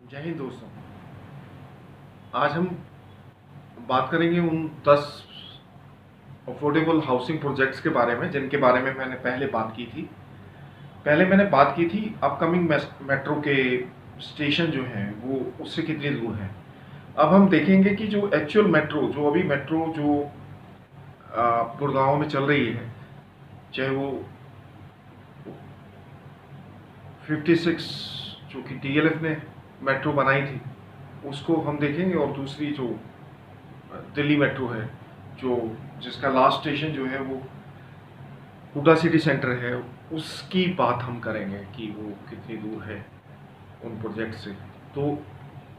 जय हिंद दोस्तों। आज हम बात करेंगे उन 10 अफोर्डेबल हाउसिंग प्रोजेक्ट्स के बारे में जिनके बारे में मैंने पहले बात की थी। पहले मैंने बात की थी अपकमिंग मेट्रो के स्टेशन जो हैं वो उससे कितनी दूर हैं। अब हम देखेंगे कि जो एक्चुअल मेट्रो जो अभी मेट्रो जो गुड़गांव में चल रही है, चाहे वो 56 जो कि डीएलएफ ने मेट्रो बनाई थी उसको हम देखेंगे, और दूसरी जो दिल्ली मेट्रो है जो जिसका लास्ट स्टेशन जो है वो हुडा सिटी सेंटर है, उसकी बात हम करेंगे कि वो कितनी दूर है उन प्रोजेक्ट से। तो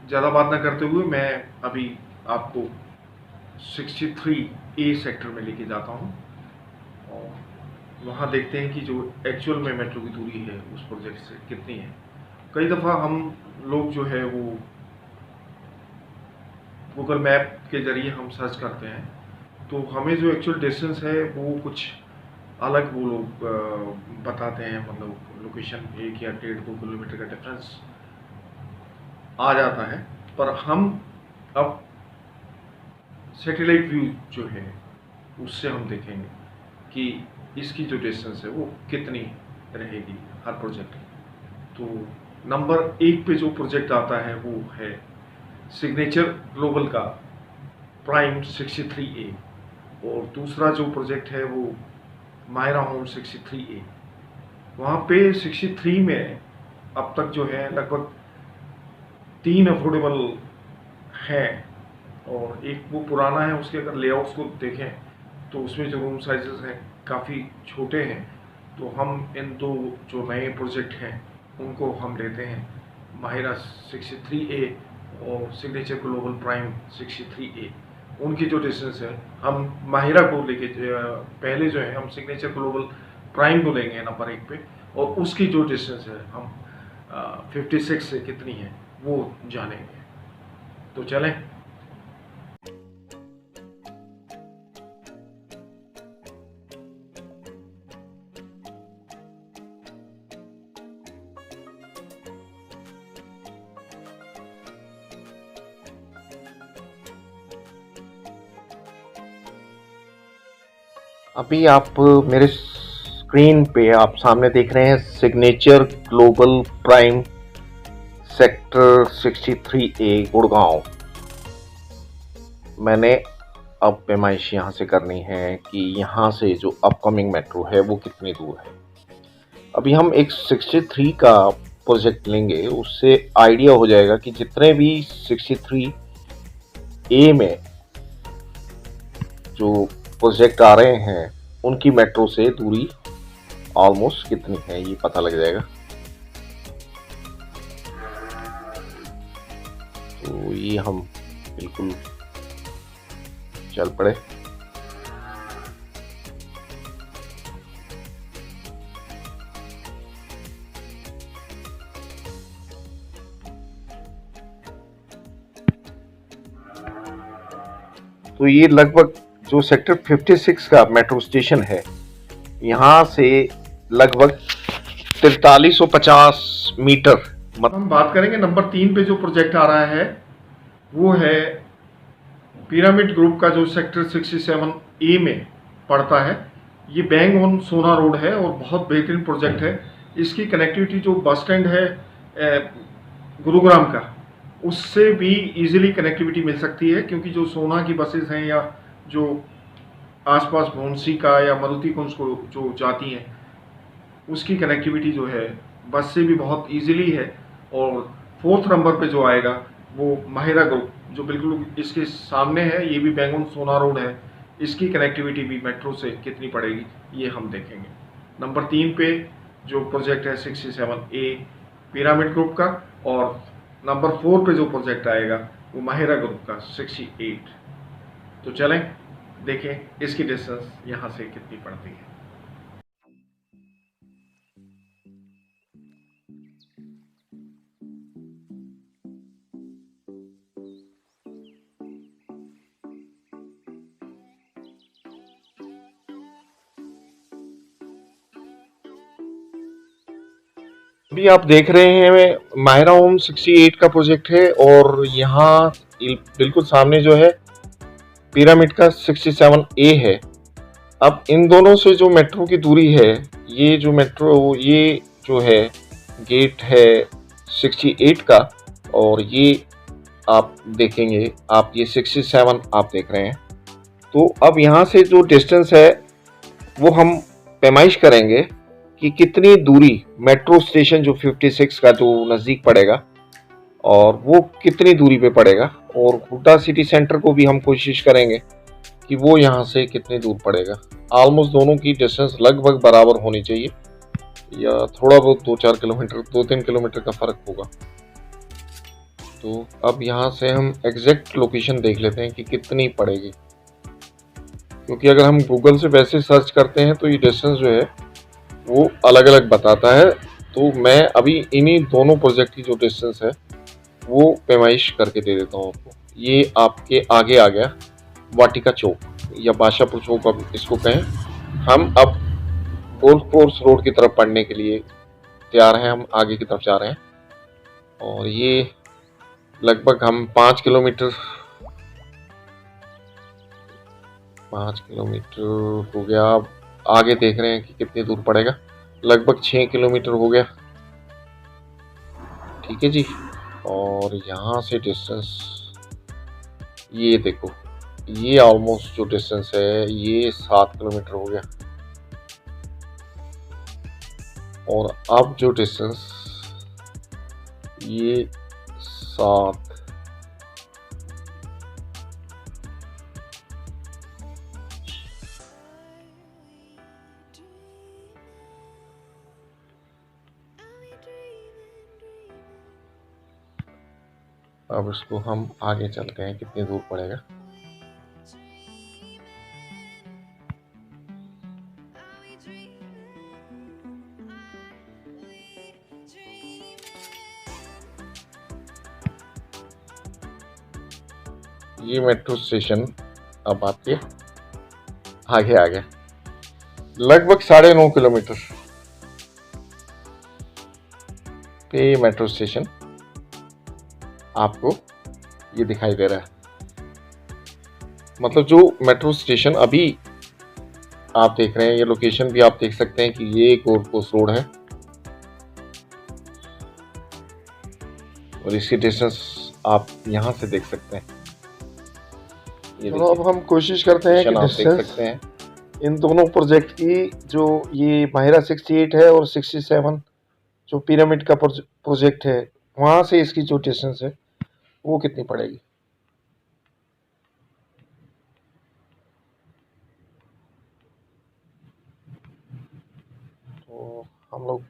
ज़्यादा बात ना करते हुए मैं अभी आपको 63 ए सेक्टर में लेके जाता हूँ और वहाँ देखते हैं कि जो एक्चुअल में मेट्रो की दूरी है उस प्रोजेक्ट से कितनी है। कई दफ़ा हम लोग जो है वो गूगल मैप के ज़रिए हम सर्च करते हैं तो हमें जो एक्चुअल डिस्टेंस है वो कुछ अलग वो लोग बताते हैं, मतलब लोकेशन 1 या 1.5 2 किलोमीटर का डिफरेंस आ जाता है। पर हम अब सैटेलाइट व्यू जो है उससे हम देखेंगे कि इसकी जो डिस्टेंस है वो कितनी रहेगी हर प्रोजेक्ट की। तो नंबर 1 पे जो प्रोजेक्ट आता है वो है सिग्नेचर ग्लोबल का प्राइम 63A, और दूसरा जो प्रोजेक्ट है वो मायरा होम 63A। वहाँ पे 63 में अब तक जो है लगभग 3 अफोर्डेबल हैं, और एक वो पुराना है, उसके अगर लेआउट्स को देखें तो उसमें जो रूम साइजेस हैं काफ़ी छोटे हैं। तो हम इन दो जो नए प्रोजेक्ट हैं उनको हम लेते हैं, माहिरा 63A और सिग्नेचर ग्लोबल प्राइम 63A। उनकी जो डिस्टेंस है हम माहिरा को लेके पहले जो है हम सिग्नेचर ग्लोबल प्राइम को लेंगे नंबर 1 पे, और उसकी जो डिस्टेंस है हम 56 से कितनी है वो जानेंगे। तो चलें। अभी आप मेरे स्क्रीन पे आप सामने देख रहे हैं signature global prime sector 63A Gurgaon. मैंने अब पैमाइश यहाँ से करनी है कि यहाँ से जो अपकमिंग मेट्रो है वो कितनी दूर है। अभी हम एक 63 का प्रोजेक्ट लेंगे, उससे आइडिया हो जाएगा कि जितने भी 63A में जो प्रोजेक्ट आ रहे हैं उनकी मेट्रो से दूरी ऑलमोस्ट कितनी है ये पता लग जाएगा। तो ये हम बिल्कुल चल पड़े। तो ये लगभग जो सेक्टर 56 का मेट्रो स्टेशन है यहाँ से लगभग 4350 मीटर। हम बात करेंगे नंबर 3 पे जो प्रोजेक्ट आ रहा है वो है पिरामिड ग्रुप का, जो सेक्टर 67A में पड़ता है। ये बैंग ऑन सोना रोड है और बहुत बेहतरीन प्रोजेक्ट है। इसकी कनेक्टिविटी जो बस स्टैंड है गुरुग्राम का, उससे भी इजीली कनेक्टिविटी मिल सकती है, क्योंकि जो सोना की बसेस हैं या जो आसपास भौंसी का या मारुति कुंज को जो जाती हैं उसकी कनेक्टिविटी जो है बस से भी बहुत इजीली है। और 4th नंबर पे जो आएगा वो माहिरा ग्रुप, जो बिल्कुल इसके सामने है, ये भी बैंगन सोना रोड है। इसकी कनेक्टिविटी भी मेट्रो से कितनी पड़ेगी ये हम देखेंगे। नंबर 3 पे जो प्रोजेक्ट है 67A पिरामिड ग्रुप का, और नंबर 4 पे जो प्रोजेक्ट आएगा वो माहिरा ग्रुप का 68। तो चलें देखें इसकी डिस्टेंस यहाँ से कितनी पड़ती है। अभी आप देख रहे हैं माहिरा होम 68 का प्रोजेक्ट है, और यहाँ बिल्कुल सामने जो है पिरामिड का 67A है। अब इन दोनों से जो मेट्रो की दूरी है, ये जो मेट्रो ये जो है गेट है 68 का, और ये आप देखेंगे, आप ये 67 आप देख रहे हैं। तो अब यहाँ से जो डिस्टेंस है वो हम पैमाइश करेंगे कि कितनी दूरी मेट्रो स्टेशन जो 56 का जो नज़दीक पड़ेगा, और वो कितनी दूरी पे पड़ेगा, और हुड्डा सिटी सेंटर को भी हम कोशिश करेंगे कि वो यहाँ से कितनी दूर पड़ेगा। ऑलमोस्ट दोनों की डिस्टेंस लगभग बराबर होनी चाहिए, या थोड़ा बहुत 2-4 किलोमीटर 2-3 किलोमीटर का फ़र्क होगा। तो अब यहाँ से हम एग्जैक्ट लोकेशन देख लेते हैं कि कितनी पड़ेगी, क्योंकि अगर हम गूगल से वैसे सर्च करते हैं तो ये डिस्टेंस जो है वो अलग अलग बताता है। तो मैं अभी इन्हीं दोनों प्रोजेक्ट की जो डिस्टेंस है वो पैमाइश करके दे देता हूँ आपको। ये आपके आगे आ गया वाटिका चौक या बादशाहपुर चौक, अब इसको कहें। हम अब गोल्फ कोर्स रोड की तरफ पढ़ने के लिए तैयार हैं, हम आगे की तरफ जा रहे हैं। और ये लगभग हम 5 किलोमीटर हो गया। अब आगे देख रहे हैं कि कितनी दूर पड़ेगा। लगभग 6 किलोमीटर हो गया, ठीक है जी। और यहाँ से डिस्टेंस ये देखो, ये ऑलमोस्ट जो डिस्टेंस है ये 7 किलोमीटर हो गया। और अब जो डिस्टेंस ये 7, अब इसको हम आगे चलते हैं कितनी दूर पड़ेगा। ये मेट्रो स्टेशन अब आपके आगे आ गया, लगभग 9.5 किलोमीटर पे मेट्रो स्टेशन आपको ये दिखाई दे रहा है। मतलब जो मेट्रो स्टेशन अभी आप देख रहे हैं, ये लोकेशन भी आप देख सकते हैं कि ये गोल्फ कोर्स रोड है, और इसकी डिस्टेंस आप यहाँ से देख सकते हैं। ये तो अब हम कोशिश करते हैं कि आप देख डिस्टेंस सकते हैं इन दोनों प्रोजेक्ट की, जो ये माहिरा 68 है और 67 जो पिरामिड का प्रोजेक्ट है, वहाँ से इसकी जो डिस्टेंस है वो कितनी पड़ेगी। तो हम लोग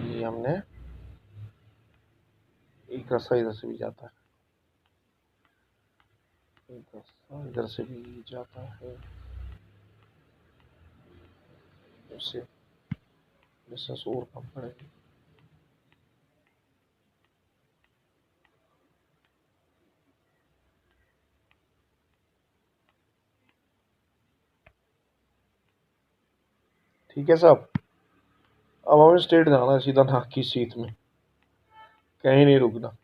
ये हमने एक रास्ता इधर से भी जाता है, एक रास्ता इधर से भी जाता है, उससे डिस्टेंस और कम पड़ेगी। ठीक है साहब, अब हमें स्ट्रेट जाना है सीधा नाक की सीट में, कहीं नहीं रुकना।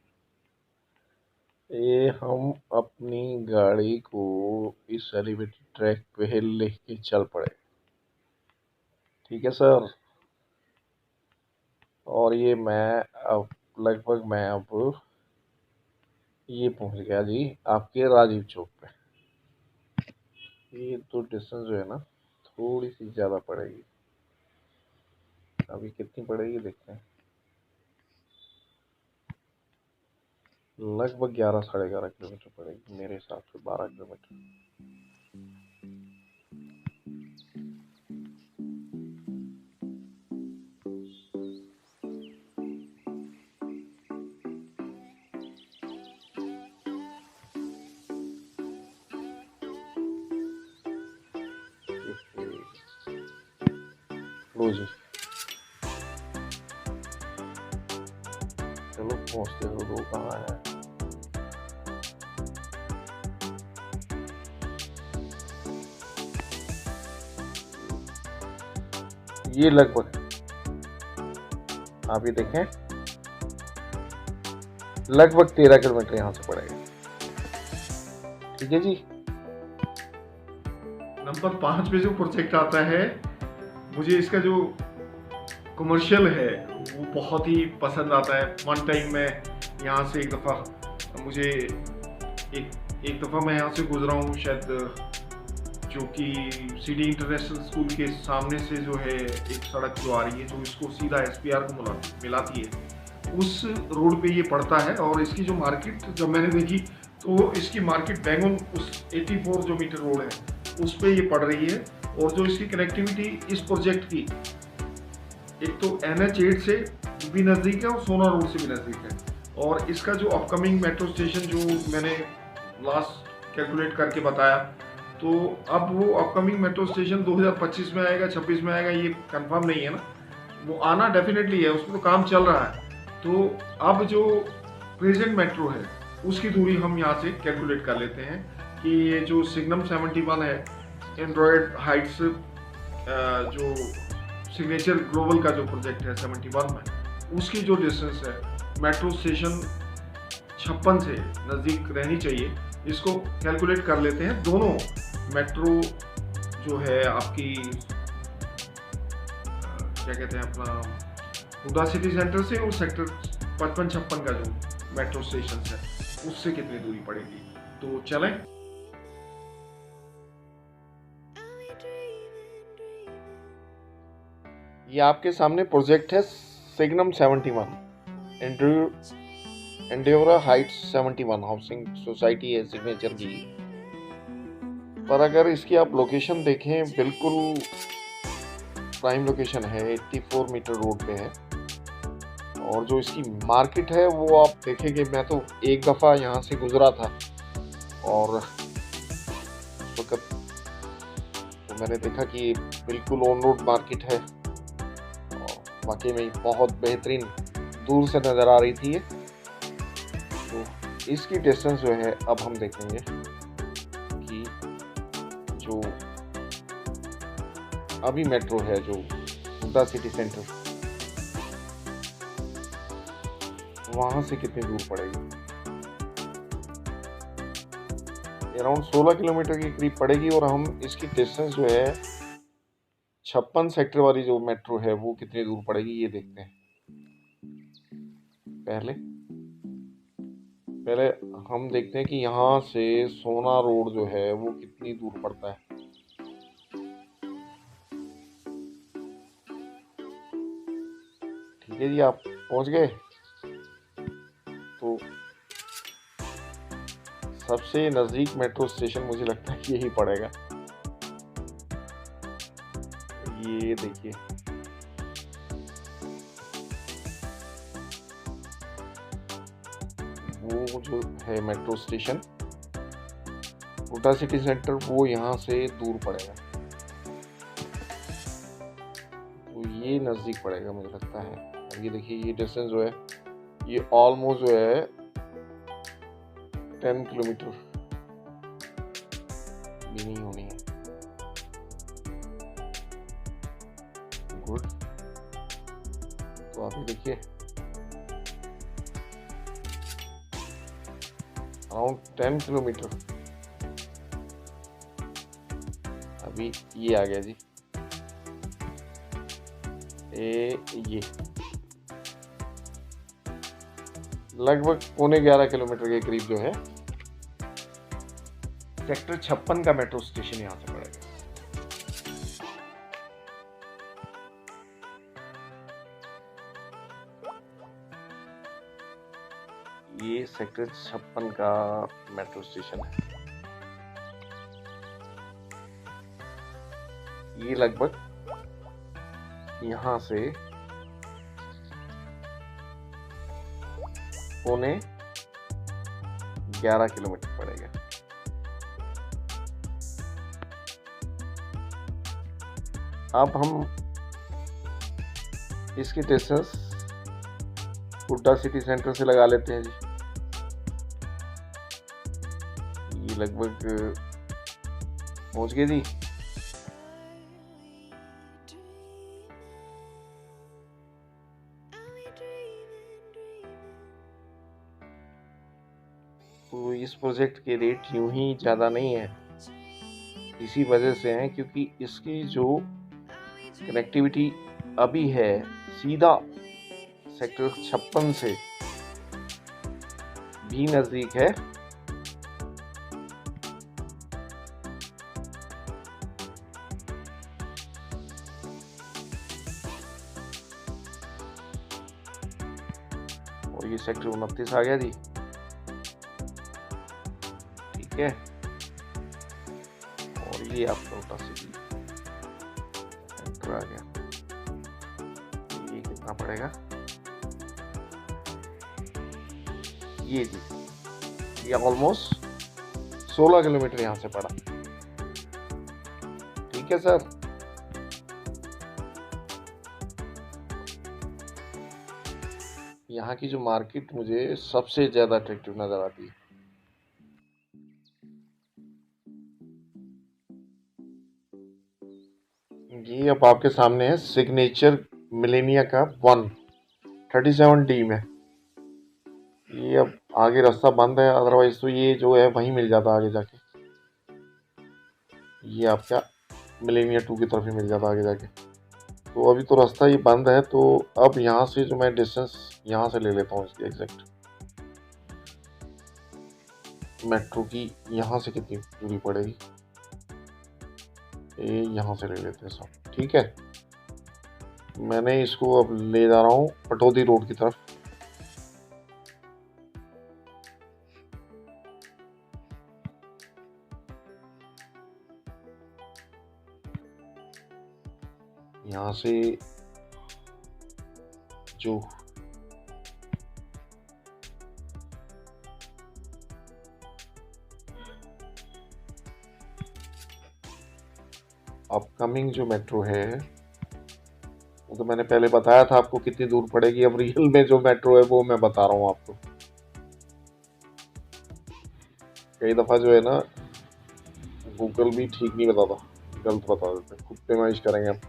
ये हम अपनी गाड़ी को इस एलिवेटेड ट्रैक पे लेके चल पड़े, ठीक है सर। और ये मैं अब लगभग मैं अब ये पहुंच गया जी आपके राजीव चौक पे। ये तो डिस्टेंस जो है ना थोड़ी सी ज़्यादा पड़ेगी, अभी कितनी पड़ेगी देखते हैं। लगभग 11-11.5 किलोमीटर पड़ेगी मेरे हिसाब से, 12 किलोमीटर। लो जी, चलो पहुँचते हो, वो कहाँ है। ये लगभग आप ये देखें, लगभग 13 किलोमीटर यहाँ से पड़ेगा। ठीक है जी। नंबर 5 पे जो प्रोजेक्ट आता है, मुझे इसका जो कमर्शियल है वो बहुत ही पसंद आता है। वन टाइम मैं यहाँ से एक दफ़ा मैं यहाँ से गुजरा हूँ, शायद जो कि सिटी इंटरनेशनल स्कूल के सामने से जो है एक सड़क जो आ रही है जो इसको सीधा SPR को मिलाती है, उस रोड पे ये पड़ता है। और इसकी जो मार्केट जब मैंने देखी तो इसकी मार्केट बैंगन उस 84 जो मीटर रोड है उस पे ये पड़ रही है। और जो इसकी कनेक्टिविटी इस प्रोजेक्ट की, एक तो NH8 से भी नज़दीक है और सोना रोड से भी नज़दीक है। और इसका जो अपकमिंग मेट्रो स्टेशन जो मैंने लास्ट कैलकुलेट करके बताया, तो अब वो अपकमिंग मेट्रो स्टेशन 2025 में आएगा, 26 में आएगा, ये कंफर्म नहीं है ना। वो आना डेफिनेटली है, उसमें तो काम चल रहा है। तो अब जो प्रेजेंट मेट्रो है उसकी दूरी हम यहाँ से कैलकुलेट कर लेते हैं कि ये जो सिग्नम 71 है, एंड्रॉयड हाइट्स जो सिग्नेचर ग्लोबल का जो प्रोजेक्ट है 71 में, उसकी जो डिस्टेंस है मेट्रो स्टेशन 56 से नज़दीक रहनी चाहिए। इसको कैलकुलेट कर लेते हैं। दोनों मेट्रो जो है आपकी क्या कहते हैं अपना हुडा सिटी सेंटर से और सेक्टर 55-56 का जो मेट्रो स्टेशन है उससे कितनी दूरी पड़ेगी। तो चलें। ये आपके सामने प्रोजेक्ट है सिग्नम 71, एंड्योरा हाइट्स 71 हाउसिंग सोसाइटी है सिग्नेचर की। पर अगर इसकी आप लोकेशन देखें, बिल्कुल प्राइम लोकेशन है, 84 मीटर रोड पे है। और जो इसकी मार्केट है वो आप देखेंगे, मैं तो एक दफ़ा यहाँ से गुजरा था और उस वक्त तो मैंने देखा कि बिल्कुल ऑन रोड मार्केट है और वाकई में बहुत बेहतरीन दूर से नज़र आ रही थी ये। तो इसकी डिस्टेंस जो है अब हम देखेंगे कि जो अभी मेट्रो है जो हुडा सिटी सेंटर, वहां से कितनी दूर पड़ेगी। अराउंड 16 किलोमीटर के करीब पड़ेगी। और हम इसकी डिस्टेंस जो है 56 सेक्टर वाली जो मेट्रो है वो कितनी दूर पड़ेगी ये देखते हैं। पहले हम देखते हैं कि यहाँ से सोना रोड जो है वो कितनी दूर पड़ता है। ठीक है जी, आप पहुंच गए। तो सबसे नज़दीक मेट्रो स्टेशन मुझे लगता है यही पड़ेगा। ये देखिए, वो जो है metro station Huda city centre, वो यहाँ से दूर पड़ेगा। तो ये नज़दीक पड़ेगा मुझे लगता है। ये देखिए, ये डिस्टेंस जो है ये ऑलमोस्ट जो है 10 किलोमीटर भी नहीं होनी है। गुड। तो आप ये देखिए, अराउंड 10 किलोमीटर अभी ये आ गया जी। ये लगभग 11.25 किलोमीटर के करीब जो है सेक्टर 56 का मेट्रो स्टेशन यहाँ से पड़ेगा। ये सेक्टर 56 का मेट्रो स्टेशन है। ये लगभग यहाँ से 11.25 किलोमीटर पड़ेगा। अब हम इसकी डिस्टेंस हुडा सिटी सेंटर से लगा लेते हैं जी। ये लगभग पहुंच गए जी। तो इस प्रोजेक्ट के रेट यूं ही ज़्यादा नहीं है, इसी वजह से हैं क्योंकि इसकी जो कनेक्टिविटी अभी है सीधा सेक्टर 56 से भी नज़दीक है। और ये सेक्टर 29 आ गया जी, ठीक है। और ये आपका होता सिटी सेंटर आ गया। ये कितना पड़ेगा, ये जी, ये ऑलमोस्ट 16 किलोमीटर यहाँ से पड़ा, ठीक है सर। यहाँ की जो मार्केट मुझे सबसे ज़्यादा अट्रैक्टिव नज़र आती है। ये अब आपके सामने है सिग्नेचर मिलेनिया का 137D में। ये अब आगे रास्ता बंद है, अदरवाइज तो ये जो है वहीं मिल जाता आगे जाके। ये आपका मिलेनिया 2 की तरफ ही मिल जाता आगे जाके। तो अभी तो रास्ता ये बंद है, तो अब यहाँ से जो मैं डिस्टेंस यहाँ से ले लेता हूँ इसकी एग्जैक्ट मेट्रो की, यहाँ से कितनी दूरी पड़ेगी ये यहाँ से ले लेते हैं सब, ठीक है। मैंने इसको अब ले जा रहा हूँ पटौदी रोड की तरफ। यहाँ से जो अपकमिंग जो मेट्रो है वो तो मैंने पहले बताया था आपको कितनी दूर पड़ेगी। अब रियल में जो मेट्रो है वो मैं बता रहा हूँ आपको। कई दफ़ा जो है ना गूगल भी ठीक नहीं बताता, गलत बता देते, खुद पैमाइश करेंगे हम।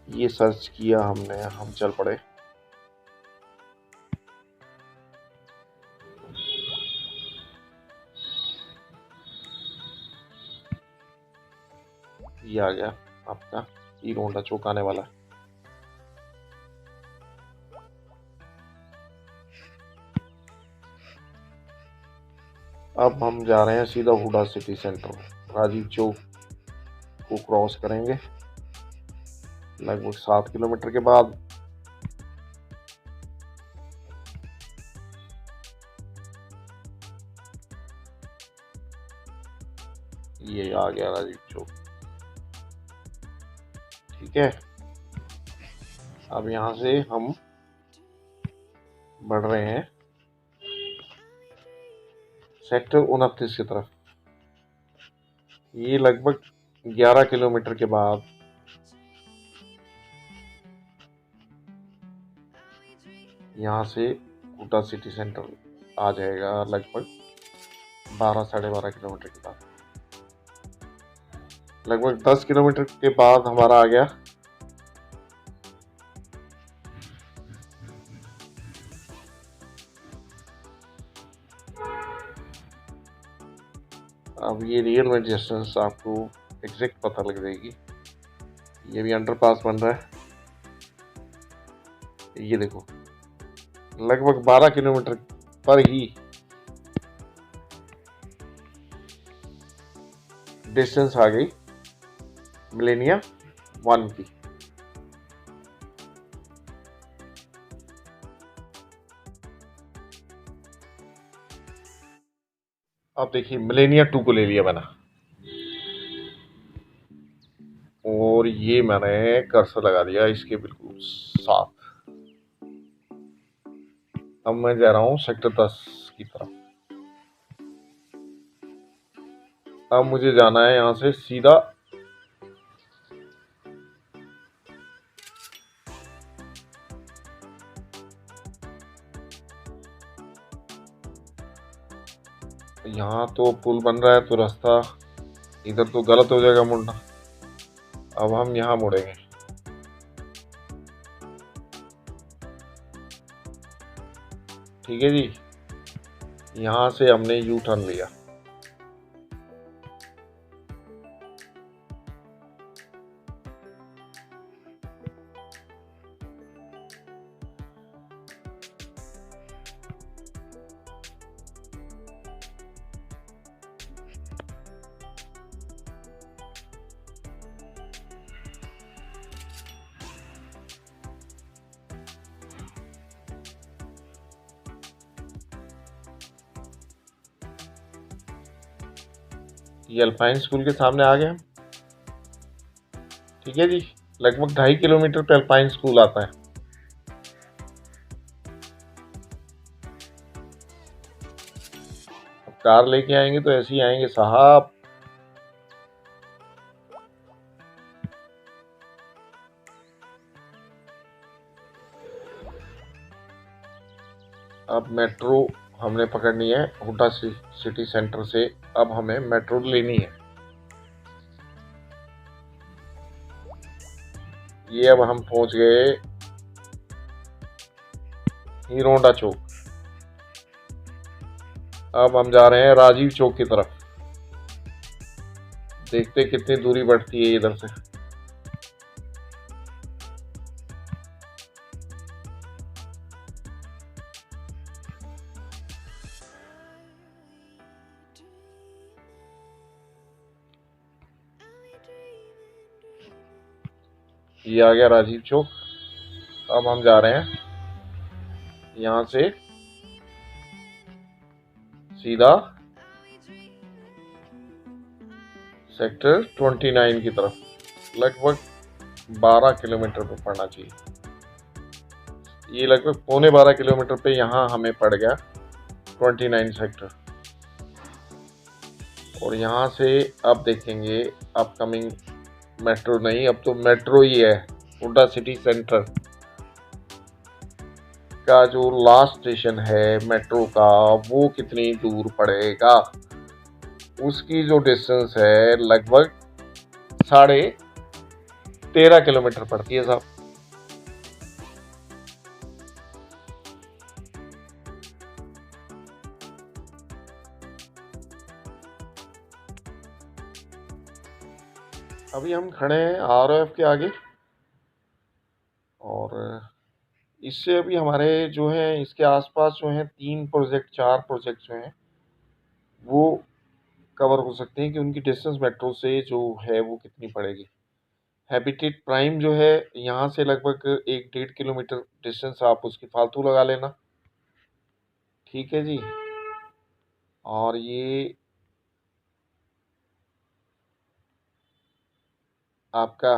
ये सर्च किया हमने, हम चल पड़े। ये आ गया आपका हीरो होंडा चौक आने वाला है। अब हम जा रहे हैं सीधा हुडा सिटी सेंटर। राजीव चौक को क्रॉस करेंगे लगभग 7 किलोमीटर के बाद। ये आ गया राजीव चौक, ठीक है। अब यहाँ से हम बढ़ रहे हैं सेक्टर 29 की तरफ। ये लगभग 11 किलोमीटर के बाद यहाँ से हुडा सिटी सेंटर आ जाएगा, लगभग 12 साढ़े 12 किलोमीटर के बाद। लगभग 10 किलोमीटर के बाद हमारा आ गया अब ये रियल में डिस्टेंस आपको एग्जैक्ट पता लग जाएगी। ये भी अंडरपास बन रहा है, ये देखो लगभग 12 किलोमीटर पर ही डिस्टेंस आ गई मिलेनिया 1 की। अब देखिए मिलेनिया 2 को ले लिया मैंने, और ये मैंने कर्सर लगा दिया इसके बिल्कुल साथ। अब मैं जा रहा हूँ सेक्टर 10 की तरफ। अब मुझे जाना है यहाँ से सीधा यहाँ तो पुल बन रहा है तो रास्ता इधर तो गलत हो जाएगा मुड़ना। अब हम यहाँ मुड़ेंगे। ठीक है जी, यहाँ से हमने यू टर्न लिया। ये अल्पाइन स्कूल के सामने आ गए हम। ठीक है जी, लगभग 2.5 किलोमीटर पे अल्पाइन स्कूल आता है। अब कार लेके आएंगे तो ऐसे ही आएंगे साहब। अब मेट्रो हमने पकड़नी है हुडा सिटी सेंटर से। अब हमें मेट्रो लेनी है। ये अब हम पहुंच गए हीरो होंडा चौक। अब हम जा रहे हैं राजीव चौक की तरफ। देखते कितनी दूरी बढ़ती है इधर से। ये आ गया राजीव चौक। अब हम जा रहे हैं यहाँ से सीधा सेक्टर 29 की तरफ। लगभग 12 किलोमीटर पे पड़ना चाहिए। ये लगभग 12.25 किलोमीटर पे यहाँ हमें पड़ गया 29 सेक्टर। और यहाँ से अब देखेंगे अपकमिंग मेट्रो नहीं, अब तो मेट्रो ही है। हुडा सिटी सेंटर का जो लास्ट स्टेशन है मेट्रो का वो कितनी दूर पड़ेगा, उसकी जो डिस्टेंस है लगभग 13.5 किलोमीटर पड़ती है साहब। अभी हम खड़े हैं ROF के आगे। और इससे अभी हमारे जो है इसके आसपास जो है 4 प्रोजेक्ट जो हैं वो कवर हो सकते हैं कि उनकी डिस्टेंस मेट्रो से जो है वो कितनी पड़ेगी। हैबिटेट प्राइम जो है यहाँ से लगभग 1-1.5 किलोमीटर डिस्टेंस आप उसकी फालतू लगा लेना। ठीक है जी। और ये आपका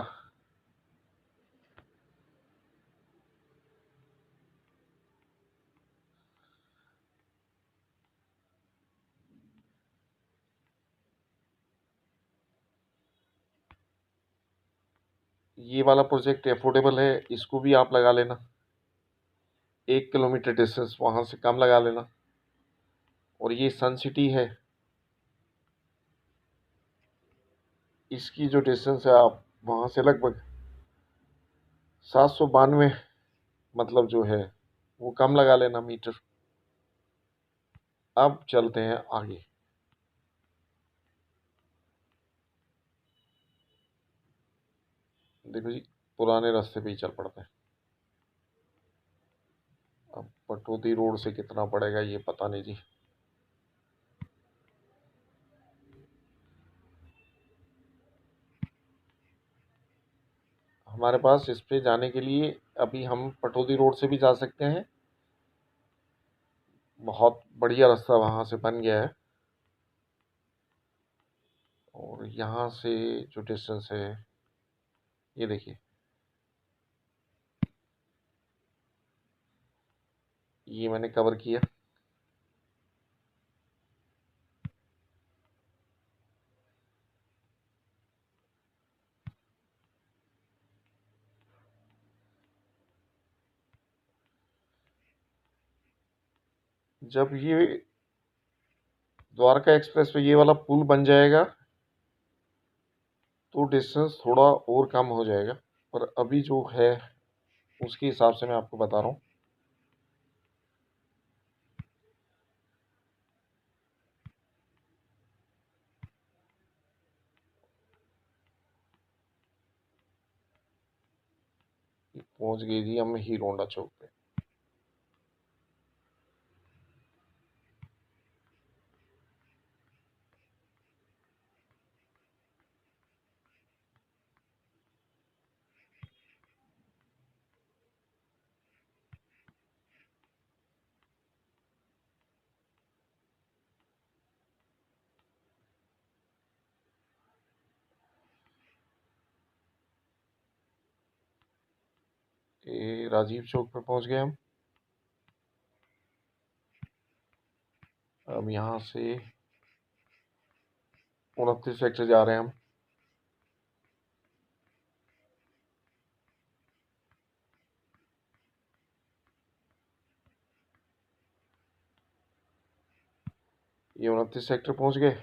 ये वाला प्रोजेक्ट अफोर्डेबल है, इसको भी आप लगा लेना। 1 किलोमीटर डिस्टेंस वहाँ से कम लगा लेना। और ये सन सिटी है, इसकी जो डिस्टेंस है आप वहाँ से लगभग 792 मतलब जो है वो कम लगा लेना मीटर। अब चलते हैं आगे। देखो जी, पुराने रास्ते पे ही चल पड़ते हैं। अब पटौदी रोड से कितना पड़ेगा ये पता नहीं जी। हमारे पास इस पे जाने के लिए अभी हम पटौदी रोड से भी जा सकते हैं। बहुत बढ़िया रास्ता वहाँ से बन गया है। और यहाँ से जो डिस्टेंस है ये देखिए, ये मैंने कवर किया। जब ये द्वारका एक्सप्रेस पे ये वाला पुल बन जाएगा तो डिस्टेंस थोड़ा और कम हो जाएगा। पर अभी जो है उसके हिसाब से मैं आपको बता रहा हूँ। पहुंच गए जी हम हीरो होंडा चौक पे। ये राजीव चौक पे पहुंच गए हम। अब यहाँ से 29 सेक्टर जा रहे हैं हम। ये 29 सेक्टर पहुंच गए।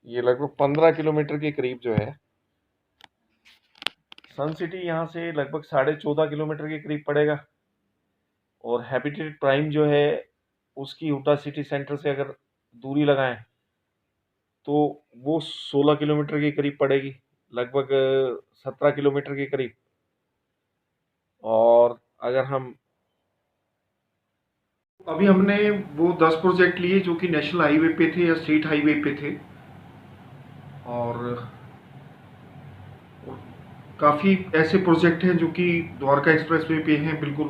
ये लगभग 15 किलोमीटर के करीब जो है। सन सिटी यहाँ से लगभग 14.5 किलोमीटर के करीब पड़ेगा। और हैबिटेट प्राइम जो है उसकी हुडा सिटी सेंटर से अगर दूरी लगाएं तो वो 16 किलोमीटर के करीब पड़ेगी, लगभग 17 किलोमीटर के करीब। और अगर हम अभी हमने वो 10 प्रोजेक्ट लिए जो कि नेशनल हाईवे पे थे या स्टेट हाईवे पे थे, और काफ़ी ऐसे प्रोजेक्ट हैं जो कि द्वारका एक्सप्रेसवे पे हैं बिल्कुल,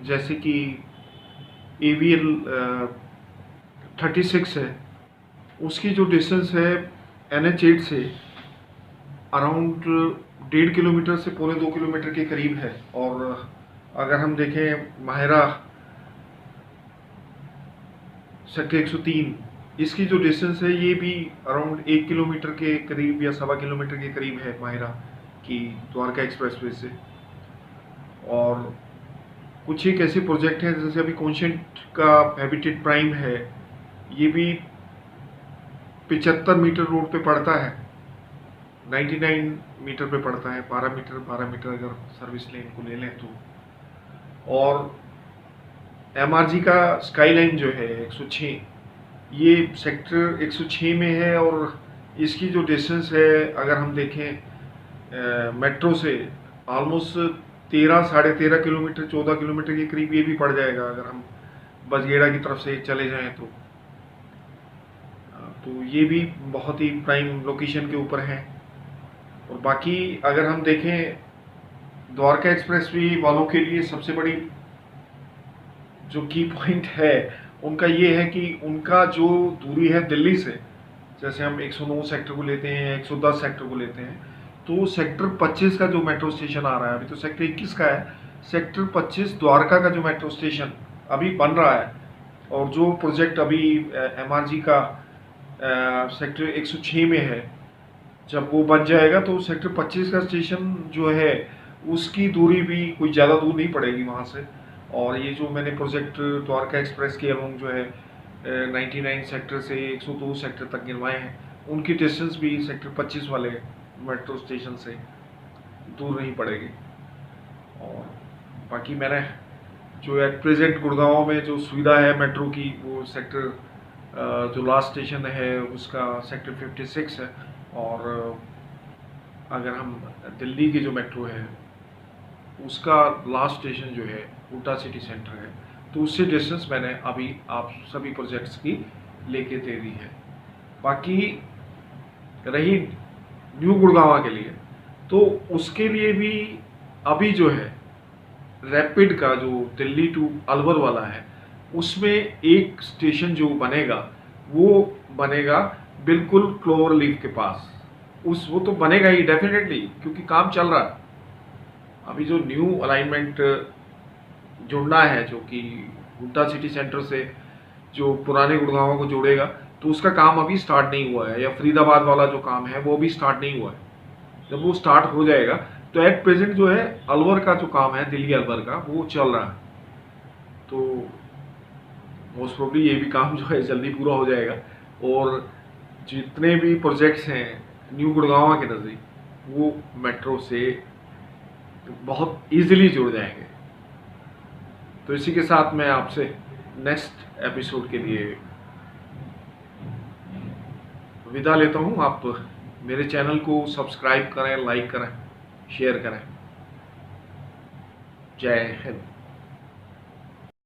जैसे कि AVL 36 है, उसकी जो डिस्टेंस है NH8 से अराउंड 1.5 किलोमीटर से 2.25 किलोमीटर के करीब है। और अगर हम देखें माहिरा सेक्टर 103, इसकी जो डिस्टेंस है ये भी अराउंड 1 किलोमीटर के करीब या 1.25 किलोमीटर के करीब है माहिरा की द्वारका एक्सप्रेसवे से। और कुछ एक ऐसे प्रोजेक्ट हैं जैसे अभी कॉन्शेंट का हैबिटेट प्राइम है, ये भी 75 मीटर रोड पे पड़ता है, 99 मीटर पे पड़ता है, 12 मीटर अगर सर्विस लेन को ले लें तो। और MRG का स्काईलाइन जो है 106, ये सेक्टर 106 में है। और इसकी जो डिस्टेंस है अगर हम देखें मेट्रो से ऑलमोस्ट 13 साढ़े 13 किलोमीटर 14 किलोमीटर के करीब ये भी पड़ जाएगा अगर हम बजगेड़ा की तरफ से चले जाएं तो ये भी बहुत ही प्राइम लोकेशन के ऊपर है। और बाकी अगर हम देखें द्वारका एक्सप्रेसवे वालों के लिए सबसे बड़ी जो की पॉइंट है उनका ये है कि उनका जो दूरी है दिल्ली से, जैसे हम 109 सेक्टर को लेते हैं, 110 सेक्टर को लेते हैं, तो सेक्टर 25 का जो मेट्रो स्टेशन आ रहा है, अभी तो सेक्टर 21 का है, सेक्टर 25 द्वारका का जो मेट्रो स्टेशन अभी बन रहा है, और जो प्रोजेक्ट अभी MRG का सेक्टर 106 में है, जब वो बन जाएगा तो सेक्टर 25 का स्टेशन जो है उसकी दूरी भी कोई ज़्यादा दूर नहीं पड़ेगी वहाँ से। और ये जो मैंने प्रोजेक्ट द्वारका एक्सप्रेस के अलोंग जो है 99 सेक्टर से 102 सेक्टर तक गिनवाए हैं, उनकी डिस्टेंस भी सेक्टर 25 वाले मेट्रो स्टेशन से दूर नहीं पड़ेगी। और बाकी मैंने जो एट प्रेजेंट गुड़गांव में जो सुविधा है मेट्रो की, वो सेक्टर जो लास्ट स्टेशन है उसका सेक्टर 56 है। और अगर हम दिल्ली की जो मेट्रो है उसका लास्ट स्टेशन जो है हुडा सिटी सेंटर है, तो उससे डिस्टेंस मैंने अभी आप सभी प्रोजेक्ट्स की लेके दे दी है। बाकी रही न्यू गुड़गांव के लिए, तो उसके लिए भी अभी जो है रैपिड का जो दिल्ली टू अलवर वाला है, उसमें एक स्टेशन जो बनेगा वो बनेगा बिल्कुल क्लोवर लीफ के पास। वो तो बनेगा ही डेफिनेटली, क्योंकि काम चल रहा है। अभी जो न्यू अलाइनमेंट जुड़ना है, जो कि हुडा सिटी सेंटर से जो पुराने गुड़गांव को जोड़ेगा, तो उसका काम अभी स्टार्ट नहीं हुआ है, या फरीदाबाद वाला जो काम है वो भी स्टार्ट नहीं हुआ है। जब वो स्टार्ट हो जाएगा तो एट प्रेजेंट जो है अलवर का जो काम है, दिल्ली अलवर का, वो चल रहा है। तो मोस्ट प्रोबेबली ये भी काम जो है जल्दी पूरा हो जाएगा। और जितने भी प्रोजेक्ट्स हैं न्यू गुड़गांव के नज़दीक, वो मेट्रो से बहुत इजीली जुड़ जाएंगे। तो इसी के साथ मैं आपसे नेक्स्ट एपिसोड के लिए विदा लेता हूँ। आप मेरे चैनल को सब्सक्राइब करें, लाइक करें, शेयर करें। जय हिंद।